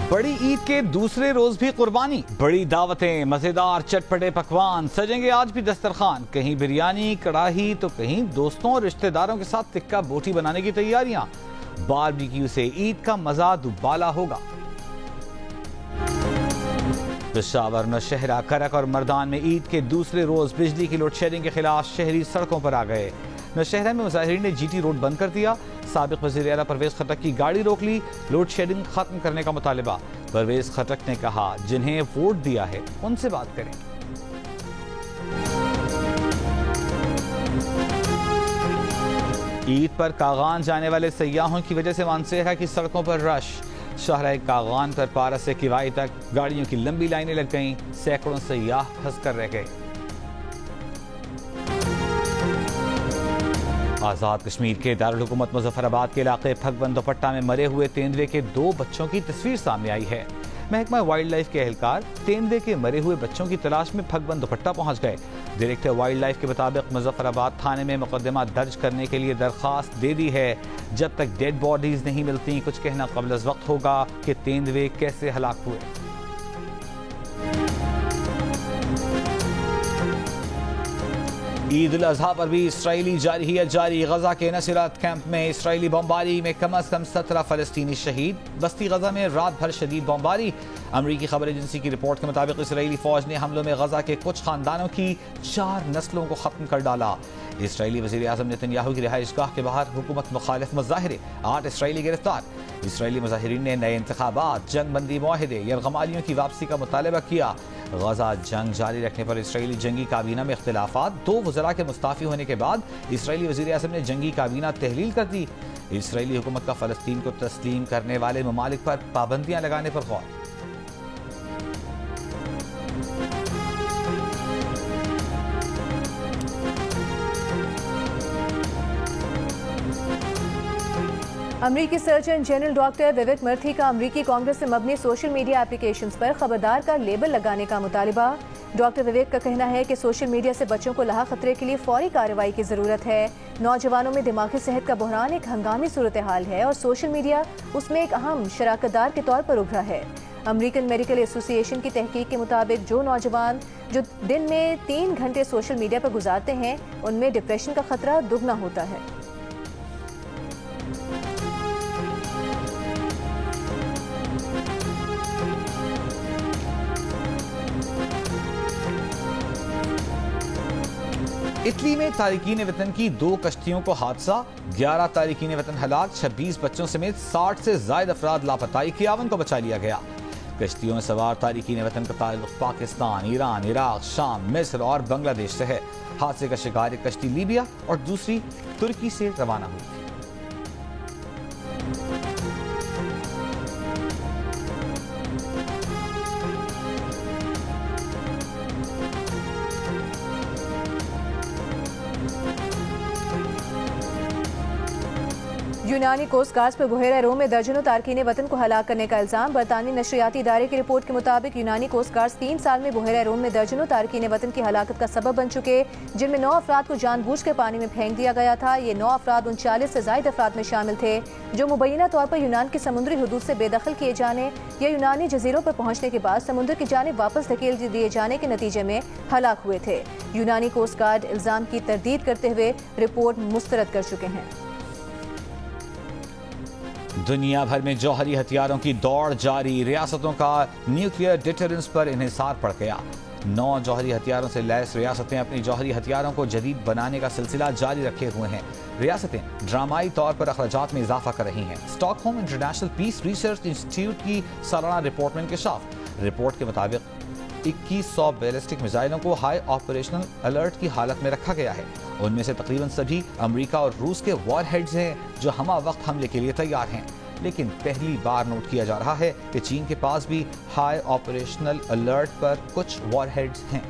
बड़ी ईद के दूसरे रोज भी कुर्बानी, बड़ी दावतें, मजेदार चटपटे पकवान, सजेंगे आज भी दस्तरखान। कहीं बिरयानी कड़ाही तो कहीं दोस्तों और रिश्तेदारों के साथ टिक्का बोटी बनाने की तैयारियां। बारबेक्यू से ईद का मजा दुबाला होगा। पेशावर, नौशहरा, करक और मर्दान में ईद के दूसरे रोज बिजली की लोड शेडिंग के खिलाफ शहरी सड़कों पर आ गए। नौशहरा में मुजाहिरीन ने जीटी रोड बंद कर दिया। साबिक वज़ीर आला परवेज खटक की गाड़ी रोक ली। लोड शेडिंग खत्म करने का मुतालिबा। परवेज खटक ने कहा, जिन्हें वोट दिया है उनसे बात करें। ईद पर कागान जाने वाले सयाहों की वजह से मानसेरा की सड़कों पर रश। शाहराह कागान पर पारा से किवाई तक गाड़ियों की लंबी लाइनें लग गईं। सैकड़ों सयाह फंस कर रह गए। आज़ाद कश्मीर के दारुल हुकूमत मुजफ्फराबाद के इलाके भगबन दुपट्टा में मरे हुए तेंदुए के 2 बच्चों की तस्वीर सामने आई है। महकमा वाइल्ड लाइफ के एहलकार तेंदुए के मरे हुए बच्चों की तलाश में भगबन दुपट्टा पहुंच गए। डायरेक्टर वाइल्ड लाइफ के मुताबिक मुजफ्फराबाद थाने में मुकदमा दर्ज करने के लिए दरखास्त दे दी है। जब तक डेड बॉडीज नहीं मिलती कुछ कहना कबल अज़ वक्त होगा कि तेंदुए कैसे हलाक हुए। ईद उल अज़हा पर भी इसराइली जारहियत जारी। गजा के नसरत कैंप में इसराइली बमबारी में कम अज कम 17 फलस्तीनी शहीद। बस्ती गजा में रात भर शदीद बमबारी। अमरीकी खबर एजेंसी की रिपोर्ट के मुताबिक इसराइली फौज ने हमलों में गजा के कुछ खानदानों की 4 नस्लों को खत्म कर डाला। इसराइली वज़ीर आज़म नेतन्याहू की रिहाइशगाह के बाहर हुकूमत मुखालिफ मुजाहिरे, 8 इसराइली गिरफ्तार। इसराइली मुजाहिरीन ने नए इंतखाबात, जंग बंदी मुआहिदे, यरगमालियों की वापसी का मुतालबा किया। गजा जंग जारी रखने पर इसराइली जंगी काबीना में इख्तिलाफात। 2 वज़रा के मुस्ताफ़ी होने के बाद इसराइली वज़ीर आज़म ने जंगी काबीना तहलील कर दी। इसराइली हुकूमत का फ़लस्तीन को तस्लीम करने वाले ममालिक पर पाबंदियाँ लगाने पर गौर। अमरीकी सर्जन जनरल डॉक्टर विवेक मर्थी का अमरीकी कांग्रेस से मबनी सोशल मीडिया एप्लीकेशंस पर खबरदार का लेबल लगाने का मुतालिबा। डॉक्टर विवेक का कहना है कि सोशल मीडिया से बच्चों को लाहा खतरे के लिए फौरी कार्रवाई की ज़रूरत है। नौजवानों में दिमागी सेहत का बहरान एक हंगामी सूरत हाल है और सोशल मीडिया उसमें एक अहम शराकतदार के तौर पर उभरा है। अमेरिकन मेडिकल एसोसिएशन की तहकीक के मुताबिक जो नौजवान जो दिन में 3 घंटे सोशल मीडिया पर गुजारते हैं उनमें डिप्रेशन का खतरा दुगना होता है। इटली में तारिकीन वतन की 2 कश्तियों को हादसा। 11 तारिकीन वतन हलाक, 26 बच्चों समेत 60 से ज्यादा अफराद लापता। 51 को बचा लिया गया। कश्तियों में सवार तारिकीन वतन का ताल्लुक पाकिस्तान, ईरान, इराक, शाम, मिस्र और बांग्लादेश से है। हादसे का शिकार एक कश्ती लीबिया और दूसरी तुर्की से रवाना हुई थी। यूनानी कोस्ट गार्ड पर बुहेरा रोम में दर्जनों तारकीन वतन को हलाक करने का इल्जाम। बरतानी नशरियाती इदारे की रिपोर्ट के मुताबिक यूनानी कोस्ट गार्ड 3 साल में बुहेरा रोम में दर्जनों तारकीन वतन की हलाकत का सबब बन चुके, जिनमें 9 अफराद को जानबूझ कर पानी में फेंक दिया गया था। ये 9 अफराद 39 से ज्यादा अफराद में शामिल थे जो मुबैना तौर पर यूनान की समुद्री हदूद से बेदखल किए जाने या यूनानी जजीरों पर पहुंचने के बाद समुद्र की जानिब वापस धकेल दिए जाने के नतीजे में हलाक हुए थे। यूनानी कोस्ट गार्ड इल्जाम की तरदीद करते हुए रिपोर्ट मुस्तरद कर चुके हैं। दुनिया भर में जौहरी हथियारों की दौड़ जारी। रियासतों का न्यूक्लियर डिटरेंस पर इन्हिसार पड़ गया। 9 जौहरी हथियारों से लैस रियासतें अपनी जौहरी हथियारों को जदीद बनाने का सिलसिला जारी रखे हुए हैं। रियासतें ड्रामाई तौर पर अखराजात में इजाफा कर रही हैं। Stockholm International Peace Research Institute की सालाना रिपोर्ट में इंकशाफ। रिपोर्ट के मुताबिक 2100 बैलिस्टिक मिसाइलों को हाई ऑपरेशनल अलर्ट की हालत में रखा गया है। उनमें से तकरीबन सभी अमेरिका और रूस के वॉरहेड्स हैं जो हमा वक्त हमले के लिए तैयार हैं। लेकिन पहली बार नोट किया जा रहा है कि चीन के पास भी हाई ऑपरेशनल अलर्ट पर कुछ वॉरहेड्स हैं।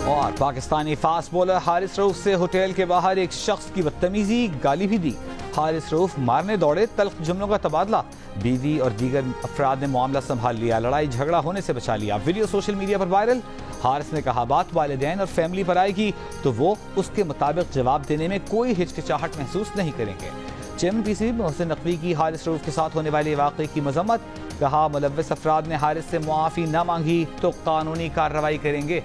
और पाकिस्तानी फास्ट बॉलर हारिस रऊफ से होटल के बाहर एक शख्स की बदतमीजी, गाली भी दी। हारिस रऊफ मारने दौड़े, तल्ख जुमलों का तबादला। बीवी और दीगर अफराद ने मामला संभाल लिया, लड़ाई झगड़ा होने से बचा लिया। वीडियो सोशल मीडिया पर वायरल। हारिस ने कहा, बात वालिदैन और फैमिली पर आएगी तो वो उसके मुताबिक जवाब देने में कोई हिचकिचाहट महसूस नहीं करेंगे। चेयरमैन पीसीबी मोहसिन नकवी की हारिस रऊफ के साथ होने वाले वाक़े की मजम्मत। कहा, मुलव्वस अफराद ने हारिस से मुआफ़ी न मांगी तो कानूनी कार्रवाई करेंगे।